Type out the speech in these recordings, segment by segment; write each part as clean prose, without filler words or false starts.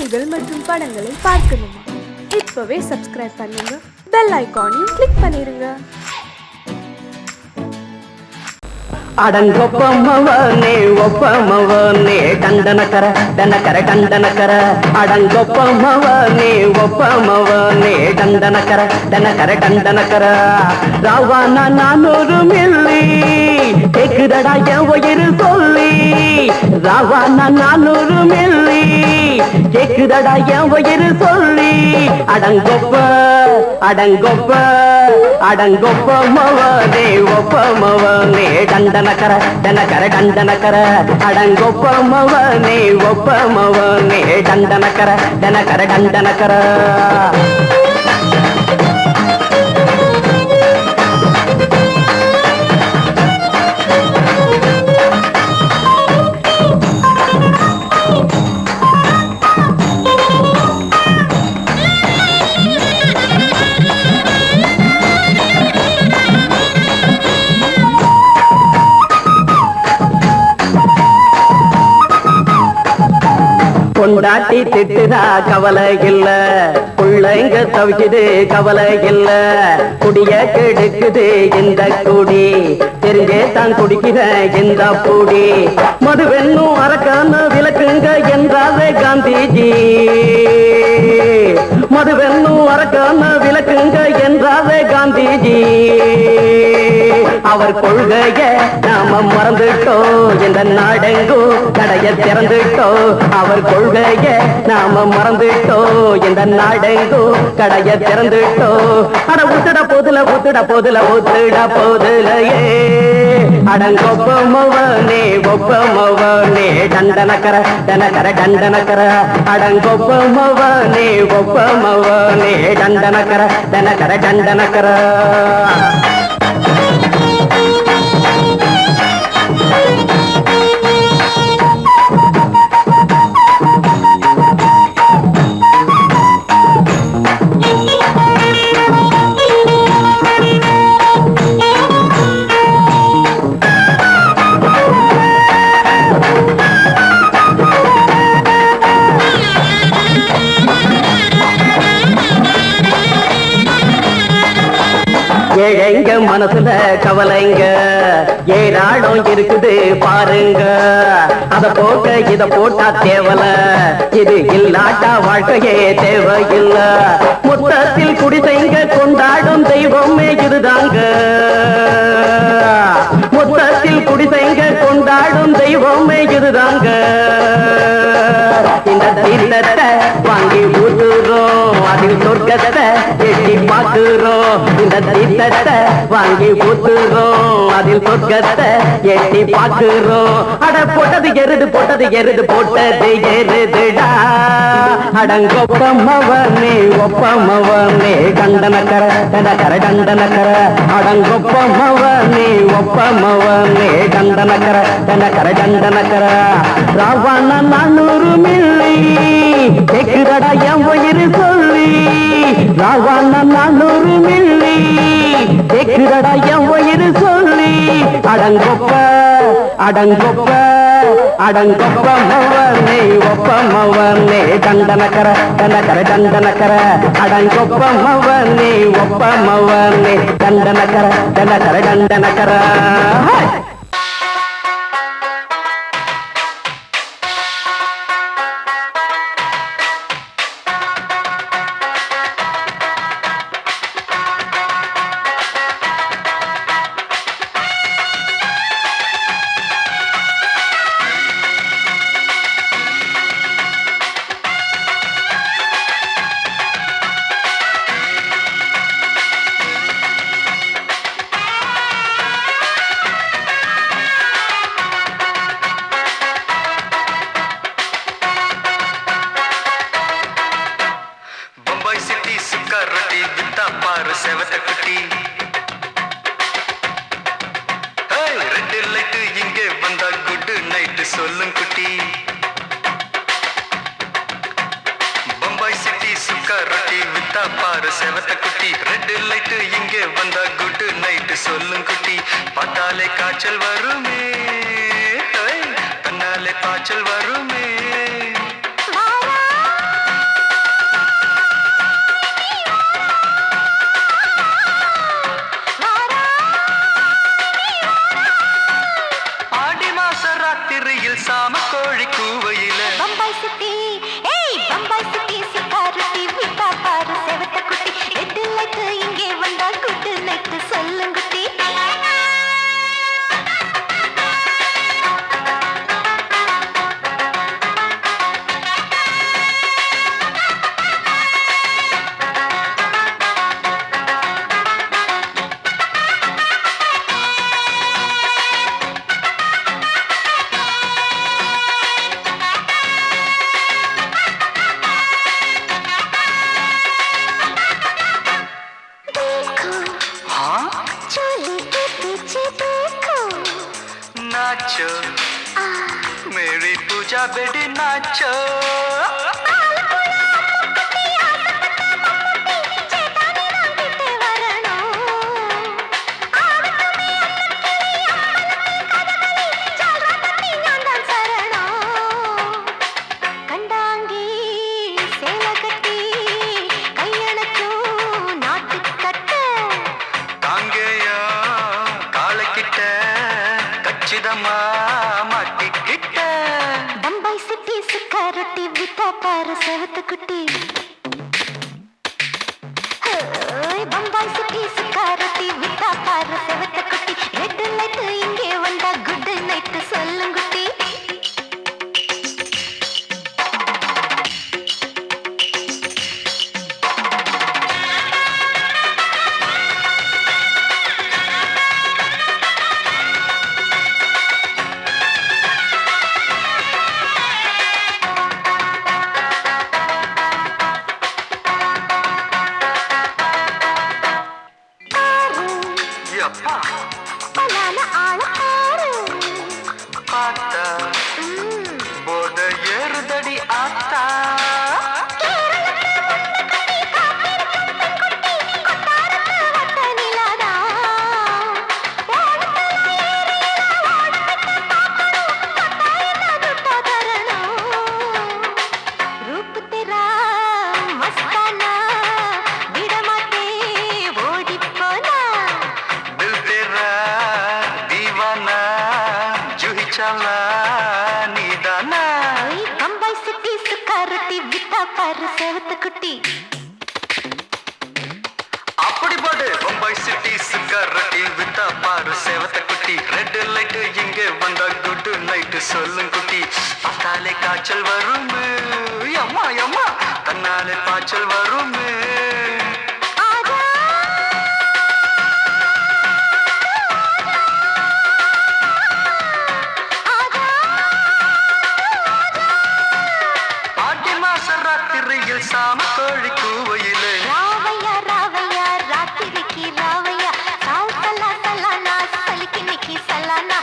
செய்திகள் மற்றும் படங்களை பார்க்கணுமா? இப்பவே சப்ஸ்கிரைப் பண்ணுங்க, பெல் ஐகானையும் கிளிக் பண்ணிருங்க. அடங்கொப்பமவனே ஒப்பமவனே டண்டனக்கர டனக்கர டண்டனக்கர அடங்கொப்பமவனே ஒப்பமவனே டண்டனக்கர டனக்கர டண்டனக்கர ராவானா 400 மில்லி கேக்குதடா என் உயிர் சொல்லி ராவானா 400 மில்லி கேக்குதடா என் உயிர் சொல்லி அடங்கொப்ப அடங்கொப்ப அடங்கொப்பமவனே ஒப்பமவனே டண்டனக்கர டனக்கர டண்டனக்கர அடங்கொப்பமவனே ஒப்பமவனே டண்டனக்கர டனக்கர டண்டனக்கர கொண்டாட்டி திட்டுதா கவலை இல்ல புள்ளைங்க தவிக்குது கவலை இல்ல குடிய கெடுக்குது இந்த குடி தெரிஞ்சே தான் குடிக்கிற இந்த பூடி மதுவென்னும் அரக்கான விளக்குங்க என்றாரே காந்திஜி மதுவென்னும் அரக்கான விளக்குங்க என்றாரே காந்திஜி அவர் கொள்கைய நாம மறந்துட்டோம் இந்த நாடெங்கும் கடைய திறந்துட்டோம் அவர் கொள்கைய நாம மறந்துட்டோம் இந்த நாடெங்கும் கடைய திறந்துட்டோம் அட ஊத்துட போதுல ஊத்துட போதுல ஊத்துட போதுலையே அடங்கொப்பமவனே ஒப்பமவனே டண்டனக்கர டனக்கர டண்டனக்கர அடங்கொப்பமவனே ஒப்பமவனே டண்டனக்கர டனக்கர டண்டனக்கர ஏழைங்க மனசுல கவலைங்க ஏராளம் இருக்குது பாருங்க அத போட்ட இத போட்டா தேவல இது இல்லாட்டா வாழ்க்கையே தேவையில்ல மொத்தத்தில் குடிசைங்க கொண்டாடும் தெய்வமே இதுதாங்க மொத்தத்தில் குடிசைங்க கொண்டாடும் தெய்வமே இதுதாங்க இந்த தீர்த்தத்தை வாங்கி ஊத்துறோம் அதில் சொர்க்கத்தை எட்டி பார்க்கிறோம் இந்த தீர்த்தத்தை வாங்கி ஊத்துறோம் அதில் சொர்க்கத்தை எட்டி பார்க்கிறோம் அட போட்டது எருது போட்டது எருதுடா அடங்கொப்பமவனே ஒப்பமவனே டண்டனக்கர டனக்கர டண்டனக்கர அடங்கொப்பமவனே ஒப்பமவனே டண்டனக்கர டனக்கர டண்டனக்கர ராவான 400 மில்லி கேக்குதடா என் உயிர் சொல்லி ராவான 400 மில்லி கேக்குதடா என் உயிர் சொல்லி அடங்கொப்ப அடங்கொப்ப அடங்கொப்பமவனே ஒப்பமவனே டண்டனக்கர டனக்கர டண்டனக்கர அடங்கொப்பமவனே ஒப்பமவனே டண்டனக்கர டனக்கர டண்டனக்கர சொல்லும் குட்டி பம்பாய் சிட்டி சுக்கா ரொட்டி வித்தா பாரு செவத்த குட்டி ரெட் லைட் இங்கே வந்தா குட் நைட் சொல்லும் குட்டி பார்த்தாலே காய்ச்சல் வருமே தன்னாலே காய்ச்சல் வருமே வெடி நாச்சோ மாட்டிக்கிட்ட பம்பாய் சிட்டி சுக்காரொட்டி வித்தா பாரு செவத்து குட்டி பம்பாய் சிட்டி சுக்காரொட்டி வித்தா பாரு செவத்து குட்டி ரெட் லைட் இங்கே வந்தா குட் நைட் சொல்லுங்குட்டி போத ஏறுதடி ஆத்தா பம்பாய் சிட்டி சுக்காரொட்டி வித்தா பாரு செவத்து குட்டி அப்படி போடு பம்பாய் சிட்டி சுக்காரொட்டி வித்தா பாரு செவத்த குட்டி ரெட் லைட் இங்கே வந்தா குட் நைட் சொல்லும் குட்டி பார்த்தாலே காய்ச்சல் வரும் அம்மா அம்மா தன்னாலே பாய்ச்சல் வரும் சாம கோழி கூவையிலே ராவையா ராவையா ராத்திரிக்கு ராவையா சால் சல்லா சல்லானா சலிக்கு நிக்கி சல்லானா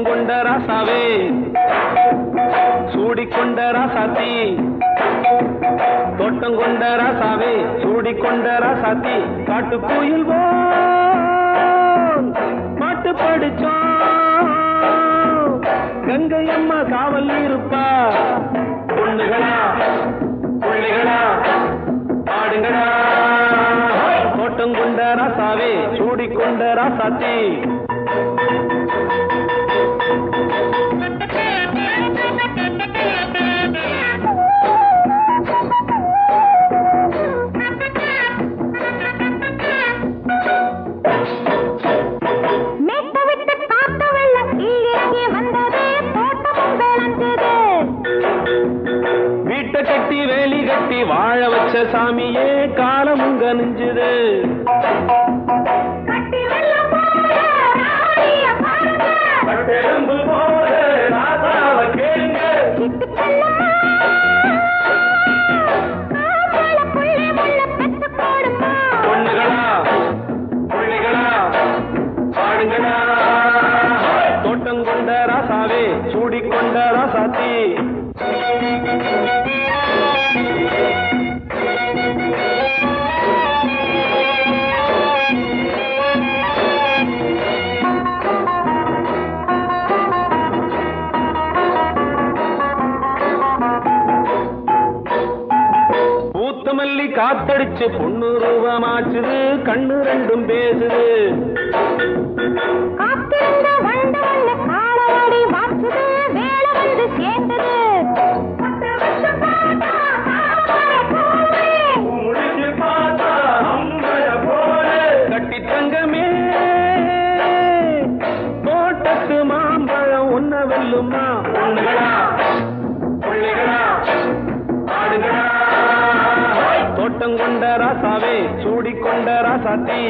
கொண்ட ராசாவே சூடிக்கொண்ட ராசாத்தி தோட்டம் கொண்ட ராசாவே சூடிக்கொண்ட ராசாத்தி காட்டு கோயில் பாட்டு படிச்சோம் கங்கை அம்மா காவல் இருப்பா பொண்ணுகளா பிள்ளைகளா ஆடுங்களா தோட்டம் கொண்ட ராசாவே சூடிக்கொண்ட ராசாத்தி கட்டி வேலி கட்டி வாழ வச்ச சாமியே காலமும் கனிஞ்சுது பொண்ணுகளா பிள்ளைகளா பாடுங்களா தோட்டம் கொண்ட ராசாவே சூடிக்கொண்ட ராசாத்தி மல்லி காத்தடிச்சு பொண்ணு ரூபமாச்சுது கண்ணு ரெண்டும் பேசுது காத்திருந்த வண்டு காலவாடி வாச்சுது வேளவன் கொண்ட ராசாவே சூடிக்கொண்ட ராசாத்தி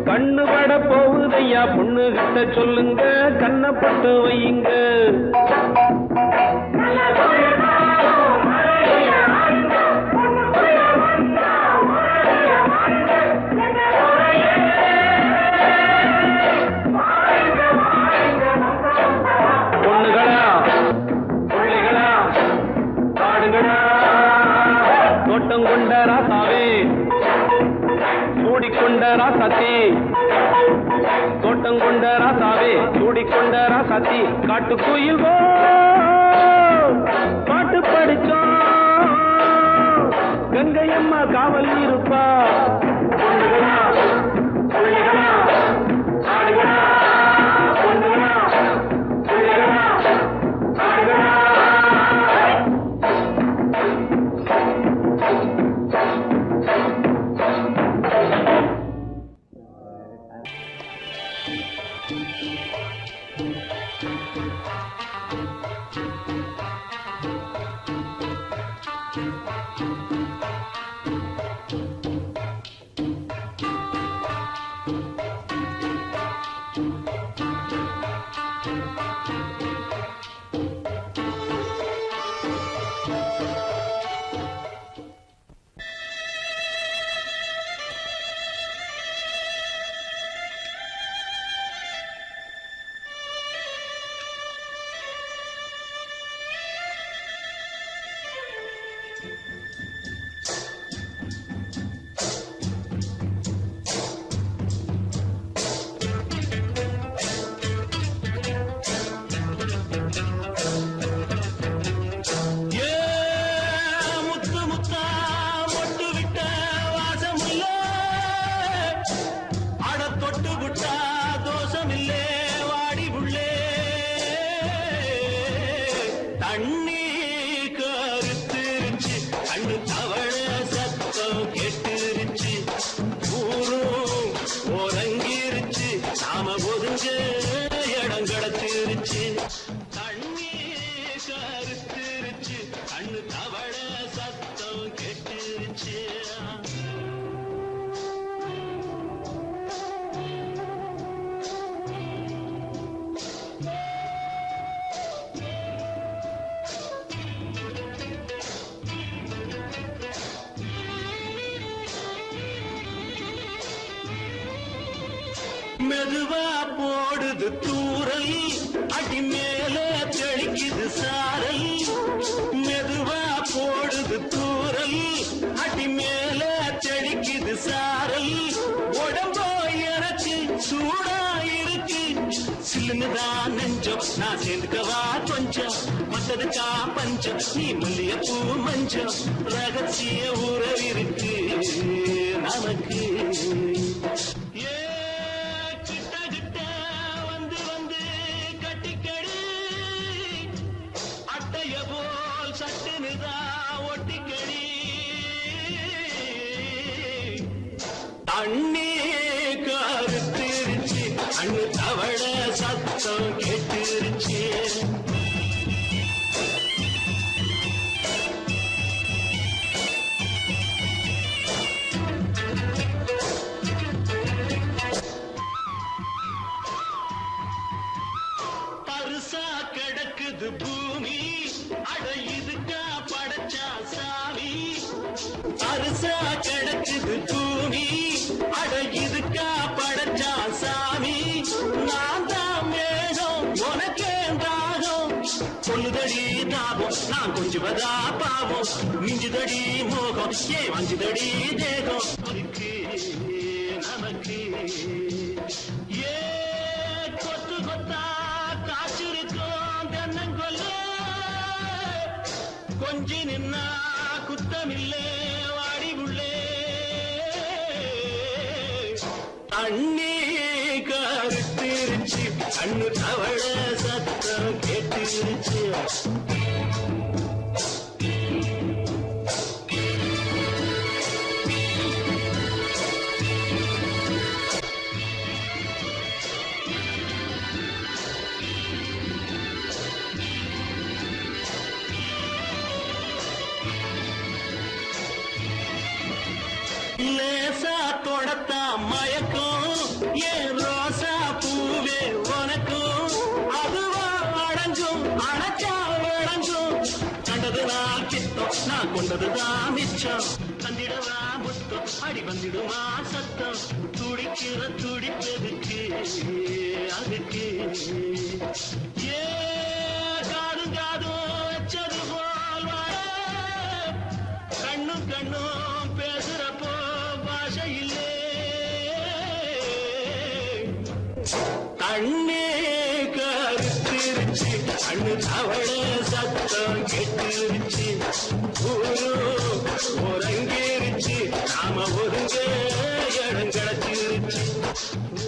கண்ணு பட போகுதையா பொண்ணு கிட்ட சொல்லுங்க கண்ணப்பட்டு வையுங்க பொண்ணுகளா பிள்ளைகளா பாடுங்களா தோட்டம் கொண்ட ராசாவே சூடிக்கொண்ட ராசாத்தி தோட்டம் கொண்ட ராசாவே சூடிக்கொண்ட ராசாத்தி காட்டுக்குயில் பாட்டு படிச்சோம் கங்கையம்மா காவல் இருப்பா பொண்ணுகளா பிள்ளைகளா ஆடுகளா பொண்ணுகளா பிள்ளைகளா ஆடுகளா மெதுவா போடுது தூரல் அடி மேல தெளிக்குது சாரல் மெதுவா போடுது தூரல் அடி மேல தெளிக்குது சாரல் உடம்போ எனக்கு சூடா இருக்கு சில்லுதான் நெஞ்சம் நான் சேர்ந்துக்கவா கொஞ்சம் மத்ததுக்கா பஞ்சம் நீ மல்லியப்பூ மஞ்சம் ரகசிய உறவிருக்கு நமக்கு தண்ணி கருத்திருச்சு அண்ணு தவள சத்தம் கேட்டுருச்சு பருசா கிடக்குது பூமி அட இதுக்கா படைச்சா சாமி பருசா கிடக்குது பூமி அட இதுக்கா படைச்சா சாமி நான் தான் மேகம் உனக்கே தாகம் சொல்லுதடி தாபம் நான் கொஞ்சுவதா பாவம் மிஞ்சுதடி மோகம் ஏ வஞ்சுதடி தேகம் நமக்கு ஏ கொத்து கொத்தா காய்ச்சிருக்கோம் தென்னங்கொல்ல கொஞ்சி நின்னா குத்தமில்லே வாடி உள்ளே தண்ணி கருத்திருச்சு கண்ணு தவள சத்தம் கேட்டுருச்சு லேசா தொடத்தா மயக்கும் ஏன் ரோசா பூவே உனக்கும் அதுவா அடங்கும் அடைச்சா வழங்கும் கண்டதுதான் கித்தம் நான் கொண்டதுதான் மிச்சம் தந்திடவா முத்தம் அடி வந்துடுமா சத்தம் துடிக்கிற துடிப்பதுக்கு அதுக்கு ஏ காதும் காதும் வச்சது போல் வாழ கண்ணும் கண்ணும் பேசுறப்போ பாஷை இல்லே கண்ணே கருத்திருச்சு கண்ணு தவள சத்தம் கெட்டுருச்சு ஒருங்கிருச்சு நாம ஒருங்க இடம் கிடைச்சிருச்சு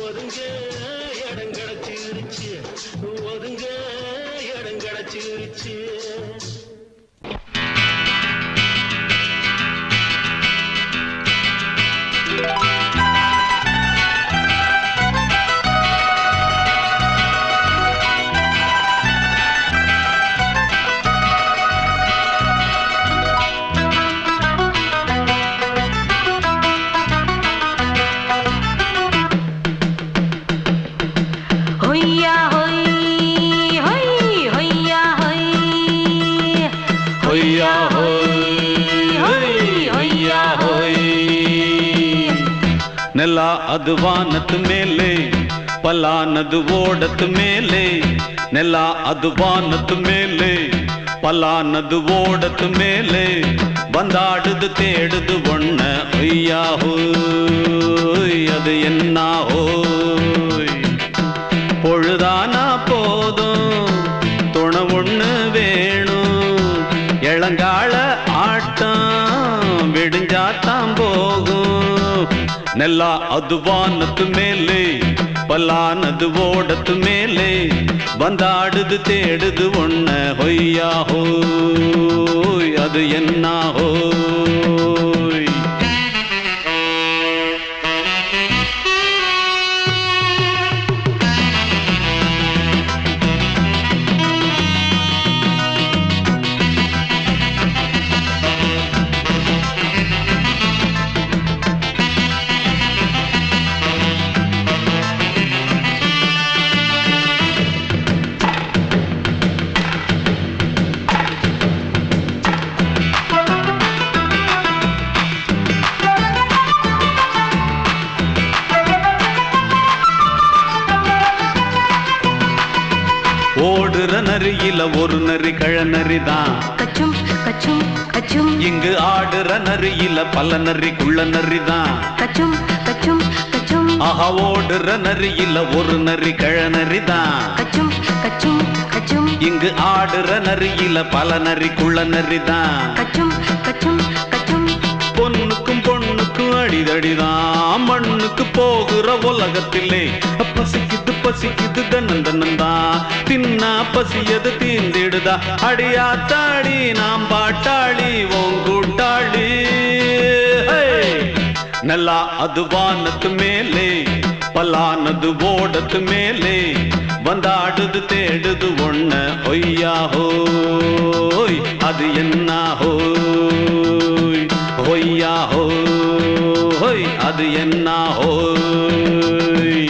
ஒருங்க இடம் கிடைச்சிருச்சு ஒருங்க இடம் கிடைச்சிருச்சு ನೆಲ ಅದು ವಾನದ ಮೇಲೆ ಪಲಾನದು ಓಡದ ಮೇಲೆ ನೆಲ ಅದು ವಾನದ ಮೇಲೆ ಪಲಾನದು ಓಡದ ಮೇಲೆ ಬಂದಾಡುದು தேடுது ஒண்ண ஐயா ஹோய் அது என்ன ஹோய் பொழுதானா போதும் துணை ஒண்ணு வேணும் இளங்கால ஆட்டம் விடிஞ்சாத்தான் போகும் ನೆಲ ಅದು ವಾನದ ಮೇಲೆ ಪಲಾನದು ಓಡದ ಮೇಲೆ ಬಂದಾಡುದು தேடுது ஒண்ண ಹೊಯ್ಯಾ ಹೋಯ್ ಅದು என்ன ಹೋಯ್ ஓடுற நரியில ஒரு நரி கழநரிதான் கச்சும் கச்சும் கச்சும் இங்கு ஆடுற நரியில பல நரிக்குள்ள நரிதான் கச்சும் கச்சும் கச்சும் ஆஹா ஓடுற நரியில ஒரு நரி கழநரிதான் கச்சும் கச்சும் கச்சும் இங்கு ஆடுற நரியில பல நரிக்குள்ள நரிதான் கச்சும் கச்சும் கச்சும் பொண்ணுக்கும் பொண்ணுக்கும் அடிதடிதான் மண்ணுக்கு போகிற உலகத்திலே பசிக்குது பசிக்குது தன்னந்தனந்தான் தின்னா பசியது தீந்திடுதா அடியாத்தாடி நாம் பாட்டாளி ஓங்கூட்டாளி ನೆಲ ಅದು ವಾನದ ಮೇಲೆ ಪಲಾನದು ಓಡದ ಮೇಲೆ ಬಂದಾಡುದು தேடுது ஒண்ண ஒய்யா ஹோய் அது என்ன ஹோய் ஒய்யா ஹோய் அது என்ன ஹோய்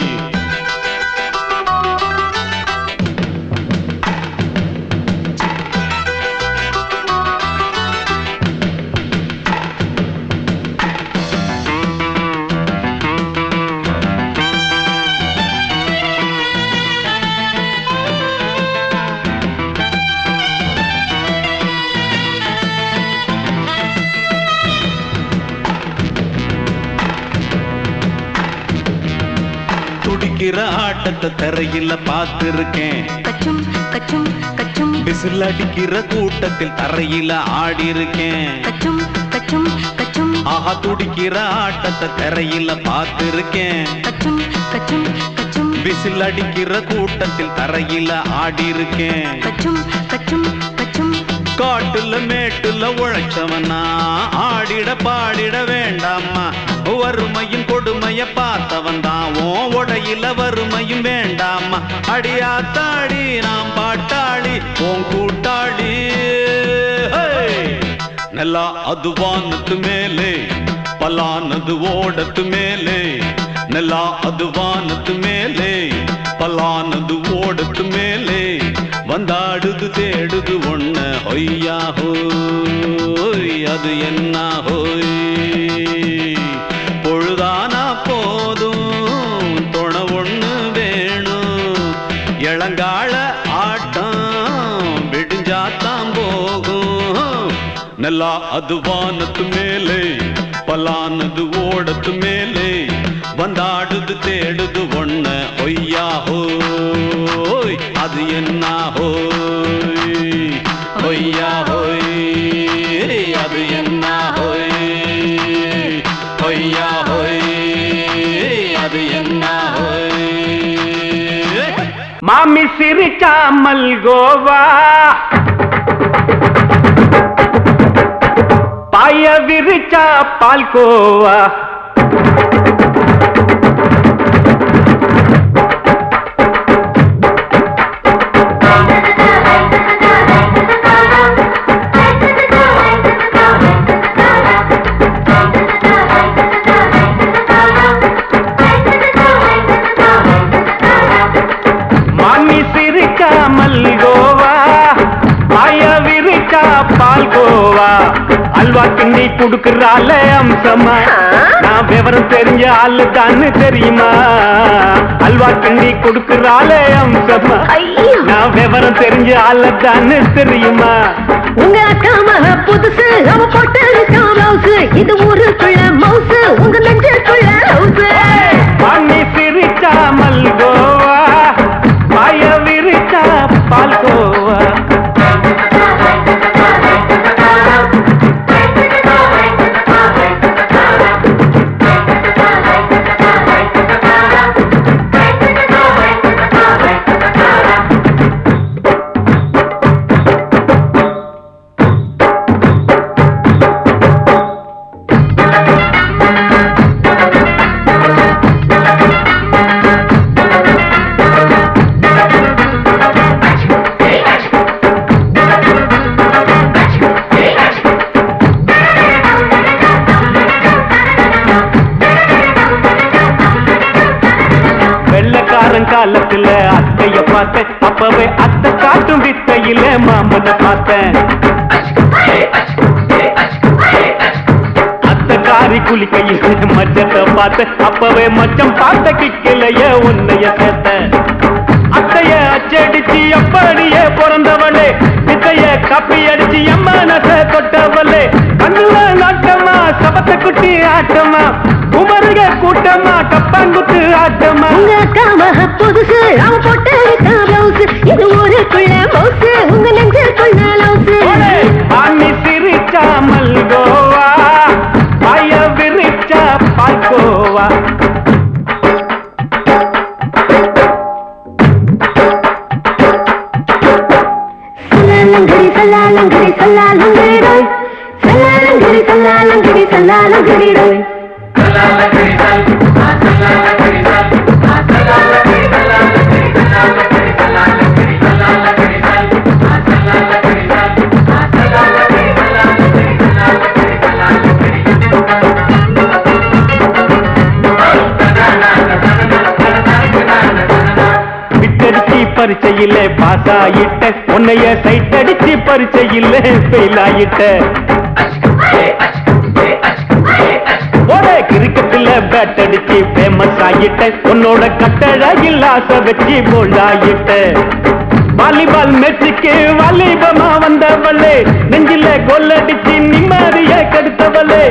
துடிக்கிற ஆட்டத்தை தரையில பார்த்திருக்கேன் கச்சும் கச்சும் கச்சும் விசில் அடிக்கிற கூட்டத்தில் தரையில ஆடி இருக்கேன் கச்சும் கச்சும் கச்சும் ஆஹா துடிக்கிற ஆட்டத்தை தரையில பார்த்திருக்கேன் கச்சும் கச்சும் கச்சும் விசில் அடிக்கிற கூட்டத்தில் தரையில ஆடி இருக்கேன் கச்சும் கச்சும் காட்டுல மேட்டுல உழைச்சவனா ஆடிட பாடிட வேண்டாமா வறுமையும் கொடுமைய பார்த்தவன் தான் உடையில வறுமையும் வேண்டாமா அடியாத்தாடி நாம் பாட்டாளி உன் கூட்டாளி நல்லா அது வானத்து மேலே பலானது ஓடத்து மேலே நல்லா அது வானத்து மேலே பலானது ஓடத்து மேலே வந்தாடுது தேடுது ஒண்ண ஒய்யா ஹோய் அது என்ன ஹோய் பொழுதானா போதும் துணை ஒண்ணு வேணும் இளங்கால ஆட்டம் விடிஞ்சாத்தான் போகும் நல்லா அது வானத்து மேலே பலானது ஓடத்து மேலே வந்தாடுது தேடுது ஒண்ண ஒய்யா ஹோய் அது என்ன ஹோய் ஒய்யா ஹோய் அது என்ன ஹோய் ஒய்யா ஹோய் அது என்ன ஹோய் மாமி சிரிச்சா மல்கோவா பாய விரிச்சா பால்கோவா மாமி சிரிச்சா மல்கோவா பாய விரிச்சா பால்கோவா அல்வா கிண்ணி குடுக்கறால அம்சமா நான் விவரம் தெரிஞ்ச ஆளு தான்னு தெரியுமா அல்வா கிண்ணி குடுக்கறால அம்சமா நான் விவரம் தெரிஞ்ச ஆளு தான்னு தெரியுமா உங்க அக்கா மக புதுசு அவ போட்டு மவுசு இது ஊருக்குள்ள மவுசு உங்க நெஞ்சுக்குள்ள ஹவுசு மாமி சிரிச்சா மல்கோவா பாய விரிச்சா பால்கோவா காலத்துல அத்தைய பார்த்தேன் அப்பவே அத்தை காட்டும் வித்தையில மாமனை பார்த்தேன் அத்தை காரி குளிக்கையில மச்சத்தை பார்த்தேன் அப்பவே மச்சம் பார்த்த கிக்கலைய உன்னைய சேர்த்தேன் அத்தைய அச்சடிச்சு அப்படியே பிறந்தவளே வித்தைய காப்பி அடிச்சு எம்மனச தொட்டவளே கண்ணுல நாட்டமா சபத்தை குட்டி ஆட்டமா குமருக கூட்டமா கப்பாங்குத்து ஆட்டமா உங்க அக்கா மக புதுசு அவ போட்டு மவுசு இது ஊருக்குள்ள மவுசு உங்க நெஞ்சுக்குள்ள லவுசு மாமி சிரிச்சா மல்கோவா பாய விரிச்சா பால்கோவா சல்லாலங்கடி சல்லாலங்கடி ரோய் சல்லாலங்கடி சல்லாலங்கடி சல்லாலங்கடி ரோய் பரீட்சையில பாஸ் ஆயிட்ட உன்னைய சைட் அடிச்சு பரீட்சையில ஃபெயில் ஆயிட்ட ஒரே கிரிக்கெட்ல பேட் அடிச்சு ஃபேமஸ் ஆயிட்ட உன்னோட கட்டழகில் ஆசை வச்சு போல்ட் ஆயிட்ட வாலிபால் மேட்சுக்கு வாலிபமா வந்தவளே நெஞ்சில கோல் அடிச்சு நிம்மதிய கெடுத்தவளே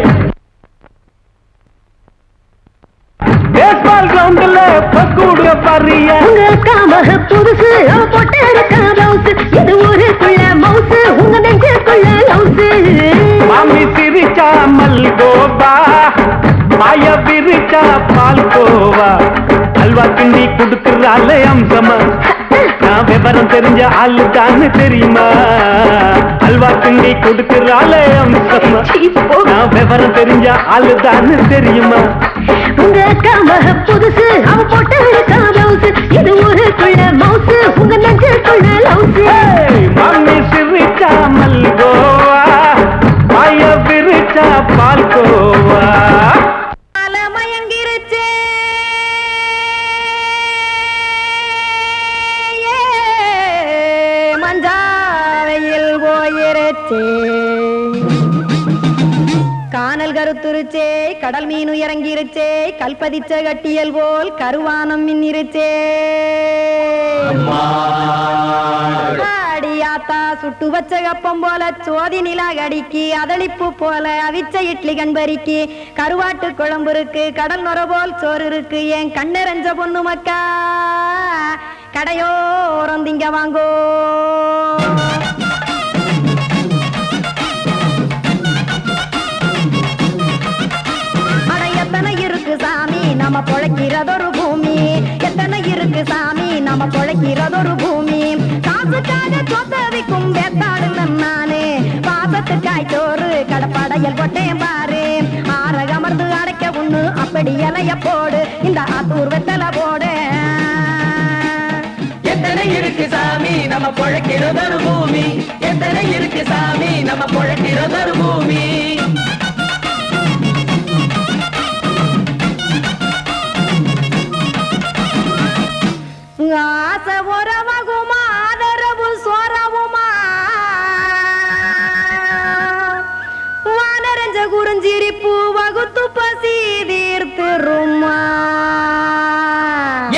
பேஸ்பால் கிரவுண்ட்ல பக்கூடுற பாரியா உங்க அக்கா மக புதுசு அவ போட்டு மவுசு இது ஊருக்குள்ள மவுசு உங்க நெஞ்சுக்குள்ள லவுசு மாமி சிரிச்சா மல்கோவா பாய விரிச்சா பால்கோவா அல்வா கிண்டி குடுக்கறால அம்சமா நான் விவரம் தெரிஞ்ச ஆளுதான்னு தெரியுமா? அல்வா கிண்டி கொடுக்கிறாளே அம்சமா. நான் விவரம் தெரிஞ்ச ஆளுதான்னு தெரியுமா? உங்க அக்கா மக புதுசு, அவ போட்டு பிளவுஸ், இது ஊருக்குள்ள மவுசு, உங்க நெஞ்சுக்குள்ள லவுசு. மாமி சிரிச்சா மல்கோவா, மாய விரிச்சா பால்கோவா. மயங்கிருச்சே மஞ்சாவையில் போயிருச்சே, கானல் கருத்துருச்சே, கடல் மீன் இறங்கிருச்சே, கல்பதிச்ச கட்டியல் போல் கருவானம் மின்னிருச்சே. அடியாத்தா சுட்டு வச்ச கப்பம் போல சோதி நிலா கடிக்கு, அதளிப்பு போல அவிச்ச இட்லி கண்பறிக்கு, கருவாட்டு குழம்பு இருக்கு, கடல் நுர போல் சோறு இருக்கு, என் கண்ணெரஞ்ச பொண்ணு மக்கா கடையோரம் திங்க வாங்கோ. எத்தனை இருக்கு சாமி நம்ம பொழைக்கிறதொரு பூமி, எத்தனை இருக்கு சாமி நம்ம பொழைக்கிறதொரு பூமி. காசுக்காக சொத்தவிக்கும் வேத்தாடுல நானே, பாசத்துக்காய் சோறு கடப்படையல் போட்டேன் பாரு. ஆற அமர்ந்து அடைக்க ஒண்ணு அப்படி இலைய போடு, இந்த ஆத்தூர் வெத்தலை போடு. எத்தனை இருக்கு சாமி நம்ம பொழைக்கிறதொரு பூமி, எத்தனை இருக்கு சாமி நம்ம பொழைக்கிறதொரு பூமி. ஆசை உறவகுமா, ஆதரவு சோறவுமா, வானரஞ்ச குறிஞ்சிரிப்பு வகுத்து பசி தீர்த்துருமா.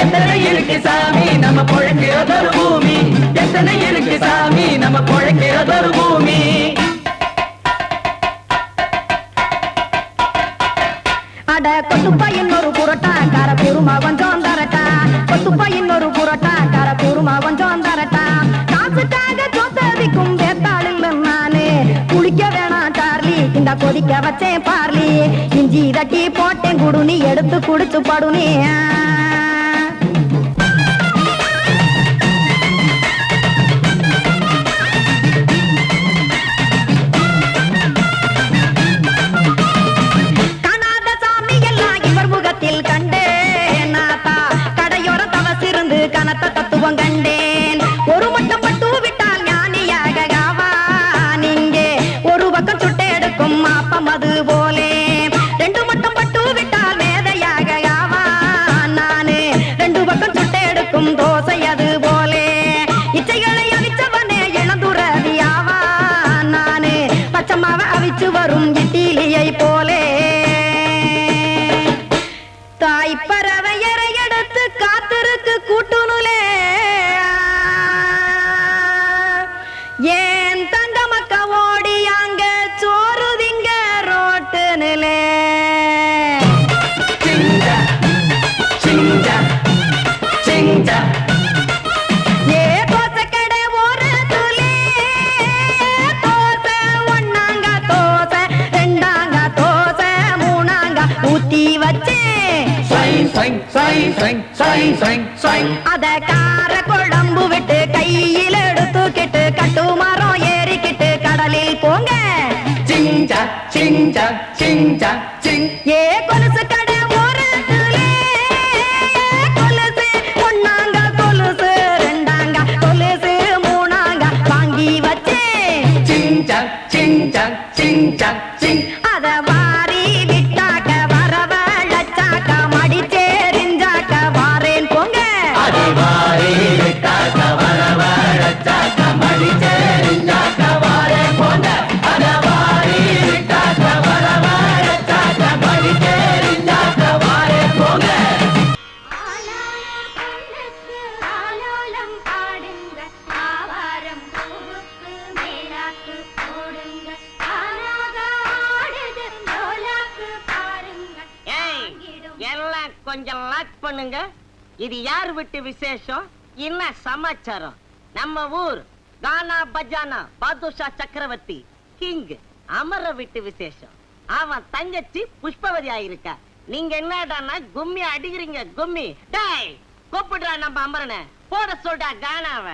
எத்தனை இருக்கு சாமி நம்ம பொழைக்கிறதொரு பூமி, எத்தனை இருக்கு சாமி நம்ம பொழைக்கிறதொரு பூமி. அட கொத்துப்பா இன்னொரு புரோட்டா கார குருமா கொஞ்சம் தரட்டா, கொத்துப்பா இன்னொரு புரோட்டா கார குருமா கொஞ்சம் தரட்டா. காசுக்காக சொத்ததிக்கும் வேத்தாளில் நானே, குளிக்க வேணாம் சார்லி இந்த கொதிக்க வச்சேன் பார்லி, இஞ்சி தட்டி போட்டேன் குடுனி எடுத்து குடிச்சு படுனி. கனத்த தத்துவம் கண்டேன், ஒரு மட்டும் பட்டு விட்டால் ஞானியாக ஆவான் இங்கே, ஒரு பக்கம் சுட்டு எடுக்கும் மாப்பம் அது போலே, ரெண்டு மட்டும் பட்டு விட்டால் மேதையாக ஆவான் நானு, ரெண்டு பக்கம் சுட்டு எடுக்கும் தோசை அது போலே, இச்சைகளை அவிச்சவனே இளந்துறவி ஆவான் நானு, பச்சமாவ அவிச்சு வரும் இட்டிலியை போலே. தாய்ப்பறவை எடுத்து காத்திருக்கு கூட்டுனுலே, ஏன் தங்க மக்க ஓடி அங்க சோறுதிங்க ரோட்டு நிலே. ஏ தோசை கடை ஒரு துளி, தோசை ஒன்னாங்க தோசை, ரெண்டாங்க தோசை, மூணாங்க ஊத்தி வச்சே, அத கார குழம்பு விட்டு கையில் எடுத்துக்கிட்டு கட்டு மரம் ஏறிக்கிட்டு கடலில் போங்க. ஏ கொலுசு கடை ஓரத்துலே, கொலுசு ஒன்னாங்க கொலுசு, ரெண்டாங்க கொலுசு, மூணாங்க வாங்கி வச்சே, அத வாரி விட்டாக்க வரவழைச்சாக்க மடிச்சேரிஞ்சாக்க வாரேன் போங்க. கொஞ்சம் லாக் பண்ணுங்க. இது யார் விட்டு விசேஷம், என்ன சமாச்சாரம்? நம்ம ஊர் கானா பஜானா பாதுஷா சக்கரவர்த்தி கிங் அமர விட்டு விசேஷம். அவன் தங்கச்சி புஷ்பவதி ஆயிருக்கா. நீங்க என்னடானா கும்மி அடிக்கிறீங்க கும்மி. டேய் கூப்பிடுறா நம்ம அமரனை, போட சொல்டா கானாவ.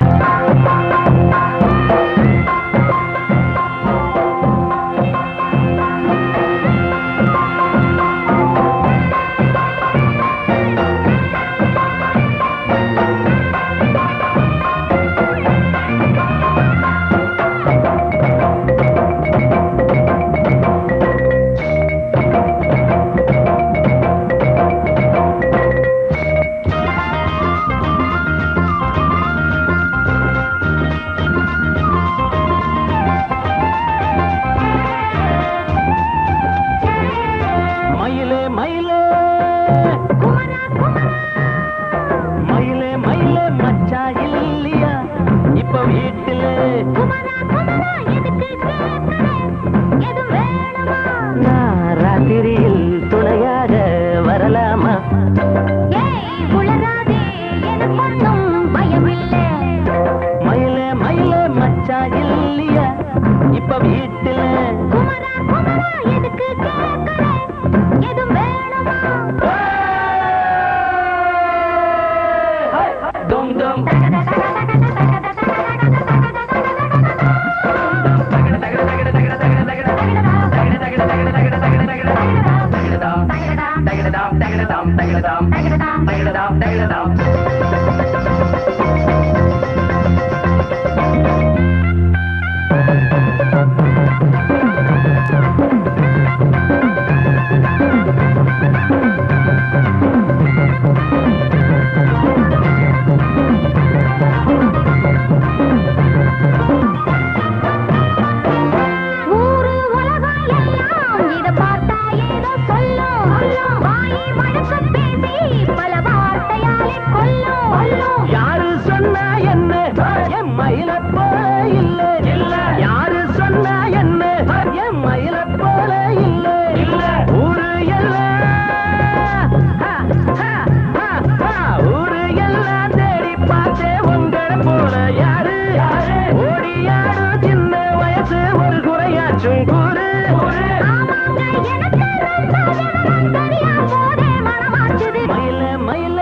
ராத்திரியில் துணையாக வரலாமா? மயிலே மயிலே மச்சா இல்லையா இப்ப வீட்டுல? டும் டும் யாரு சொன்னா என்ன என் மயில போல இல்ல இல்ல, யாரு சொன்னா என்ன என் மயில போல இல்ல இல்ல, ஊரு எல்லாம் ஊரு எல்லாம் தேடி பார்த்தே உங்களை போல யாரு ஓடியாரு சின்ன வயசு ஒரு குறையாச்சும் கூறு. மயில மயில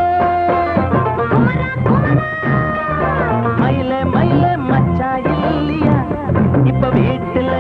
மயில மயில மச்சா இல்லையா இப்ப வீட்டுல?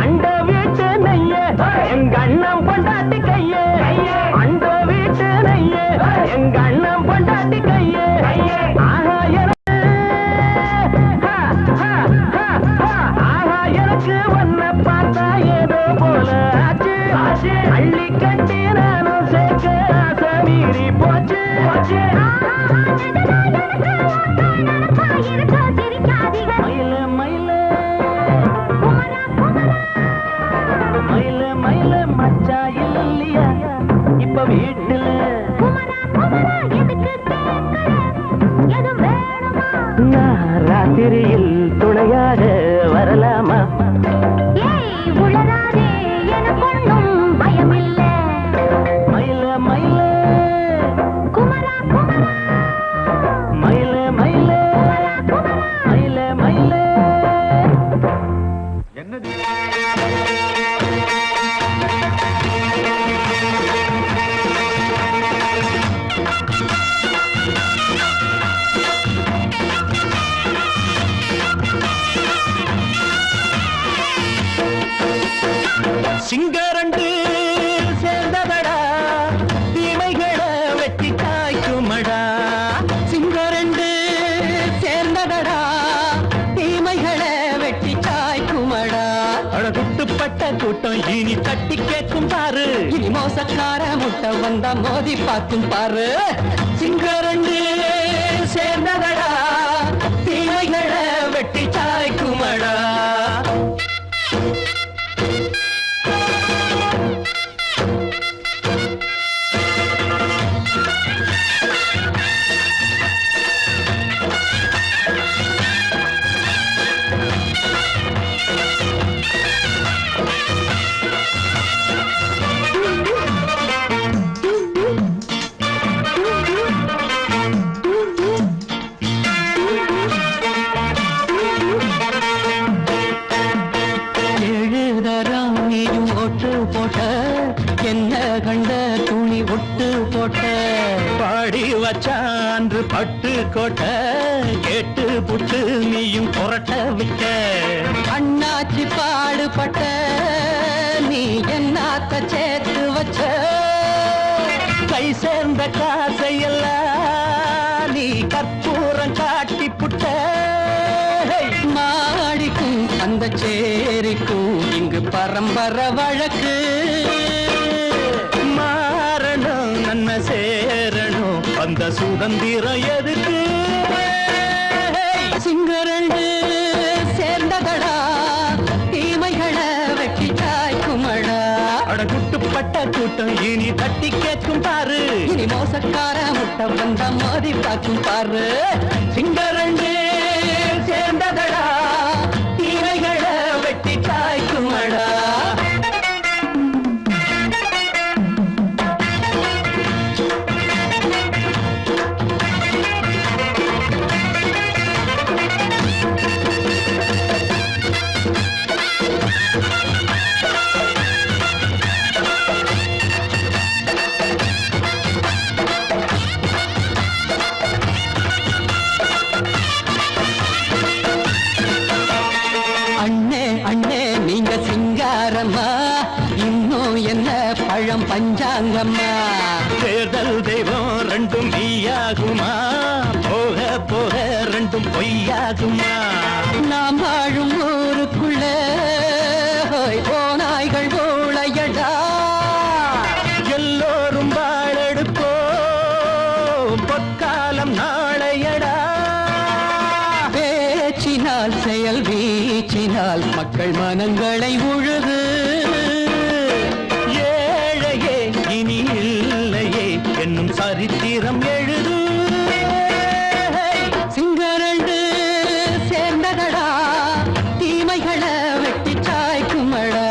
அண்ட வீட்டு நெய்ய எங்க அண்ணன் பொண்டாட்டி கையே, அண்ட வீட்டு நெய்ய எங்க அண்ணன் பொண்டாட்டி கையே. ஆஹா எனக்கு ஒன்ன பார்த்தா ஏதோ போல ஆச்சு, அள்ளி கட்டி நானும் சேர்க்க ஆசை மீறி போச்சு. மயில மயில மயில மயில மச்சா இல்லையா இப்ப வீட்டுல? மோசக்கார முட்டை வந்தா மோதி பார்க்கும் பாரு சிங்கரண்டு சேர்ந்ததடா தீமைகளை வெட்டி சாய்க்குமடா பட்டு கோட்டை கேட்டு புட்டு நீயும் புரட்ட விட்ட அண்ணாச்சி பாடுபட்ட நீ என்னாத்த சேர்த்து வச்ச கை சேர்ந்த காசையெல்லாம் நீ கற்பூரம் காட்டி புட்ட மாடிக்கும் அந்த சேரிக்கும் இங்கு பரம்பரை வழக்கு மாறணும் நன்மை சேரணும் அந்த சுதந்திரம் எதுக்கு சிங்கரண்டு சேர்ந்ததடா தீமைகளை வெட்டி சாய்க்குமடா அடகுட்டுப்பட்ட கூட்டம் இனி தட்டி கேட்கும் பாரு இனி மோசக்கார முட்டை வந்தா மோதி பார்க்கும் பாரு சிங்கரண்டு சேர்ந்ததடா தீமைகளை வெட்டி சாய்க்குமடா பஞ்சாங்கம்மா தேர்தல் தெய்வம் ரெண்டும் மெய்யாகுமா போக போக ரெண்டும் பொய்யாகுமா நாம் வாழும் ஊருக்குள்ள போனாய்கள் ஊழையடா எல்லோரும் வாழெடுப்போம் பொற்காலம் நாளையடா பேச்சினால் செயல் வீச்சினால் மக்கள் மனங்களை உழுது என்னும் சரித்திரம் எழுது சிங்கரண்டு சேர்ந்ததடா தீமைகளை வெட்டி சாய்க்குமடா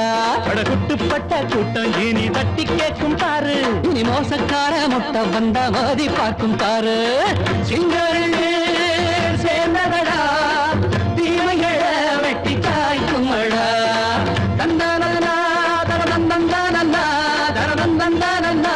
படகுட்டுப்பட்ட கூட்டம் இனி தட்டி கேட்கும் பாரு இனி மோசக்கார முட்டை வந்தா மோதி பார்க்கும் பாரு சிங்கரண்டு சேர்ந்ததடா தீமைகளை வெட்டி சாய்க்குமடா தந்தானா தரதந்தந்தானா தரதந்தந்தானா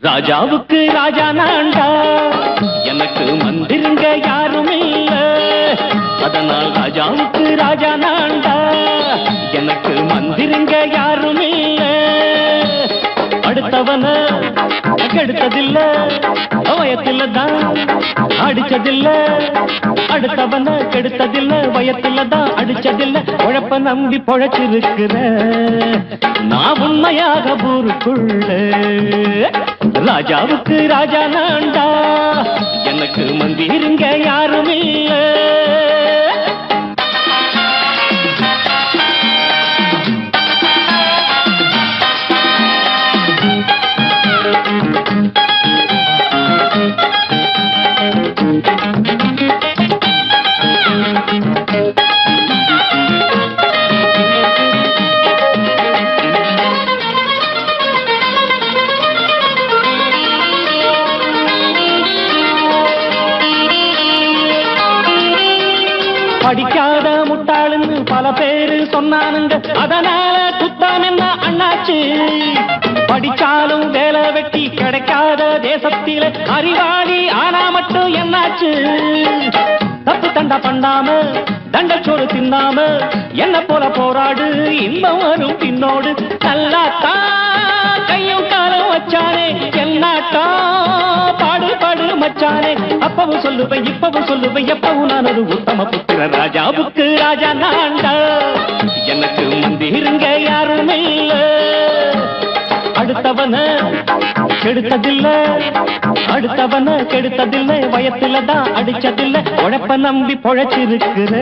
ராஜாவுக்கு ராஜா நான்டா எனக்கு மந்திருங்க யாரும் இல்ல அதனால் ராஜாவுக்கு ராஜா நான்டா எனக்கு மந்திருங்க யாரும் இல்ல அடுத்தவன கெடுத்ததில்ல வயத்தில தான் அடிச்சதில்ல அடுத்தவன கெடுத்ததில்ல வயத்தில தான் அடிச்சதில்ல உழப்ப நம்பி பொழைச்சிருக்கிற நான் உண்மையாக ஊருக்குள்ள ராஜாவுக்கு ராஜா நான்டா எனக்கு மந்திருங்க யாரும் இல்ல படிக்காத முட்டாளுன்னு பல பேரு சொன்னானுங்க அதனால குத்தம் என்ன அண்ணாச்சு கிடைக்காத தேசத்தில அறிவாளி ஆனா மட்டும் என்னாச்சு தப்பு தண்டா பண்ணாம தண்டச்சோறு தின்னாம என்ன போல போராடு இன்பம் வரும் பின்னோடு நல்லாத்தான் கையும் காலம் வச்சானே என்னாட்டா பாடு பாடு மச்சானே அப்பவும் சொல்லுவேன் இப்பவும் சொல்லுவேன் எப்பவும் நான் ஒரு உத்தம புத்திர ராஜாவுக்கு ராஜா நான்டா எனக்கு மந்திருங்க யாரும் இல்ல அடுத்தவன கெடுத்ததில்லை வயத்துலதான் அடிச்சதில்லை உழைப்ப நம்பி பொழைச்சிருக்கிற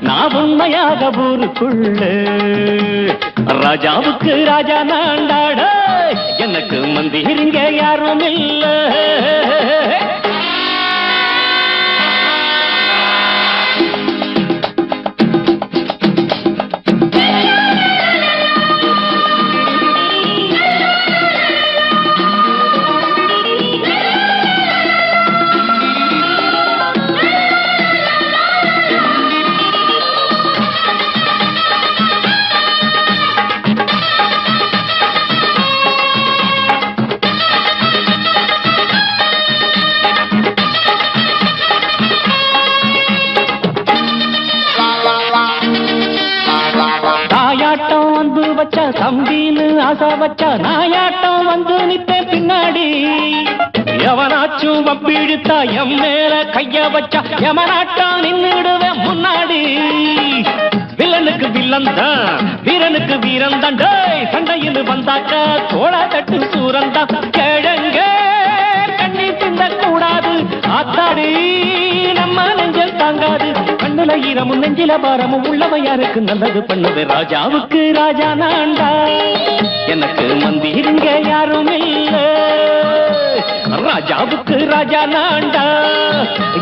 நான் உண்மையாக ஊருக்குள்ள ராஜாவுக்கு ராஜா நான்டாட எனக்கு மந்திருங்க யாரும் இல்ல தம்பின்னு ஆசா வச்சா நாயாட்டம் வந்து நிப்பேன் பின்னாடி எவனாச்சும் வப்பிழுத்தா எம் மேல கைய வச்சா எவனாட்டம் நின்னுடுவேன் முன்னாடி வில்லனுக்கு வில்லன் தான் வீரனுக்கு வீரன் தான் சண்டையில் வந்தாக்கா தோளா தட்டு சூரன் தான் கிழங்க கண்ணி திந்த கூடாது ஆத்தாடி நம்ம நெஞ்சல் தாங்காது கண்ணுல ஈரமும் நெஞ்சில பாரமும் உள்ளவன் யாருக்கு நல்லது பண்ணுது ராஜாவுக்கு ராஜா நான்டா எனக்கு மந்திருங்க யாரும் இல்ல ராஜாவுக்கு ராஜா நான்டா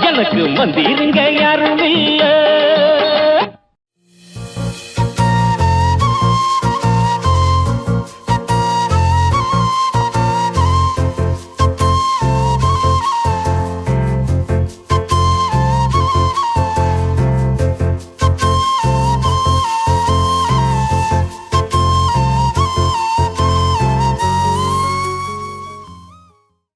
எனக்கு மந்திருங்க யாரும் இல்ல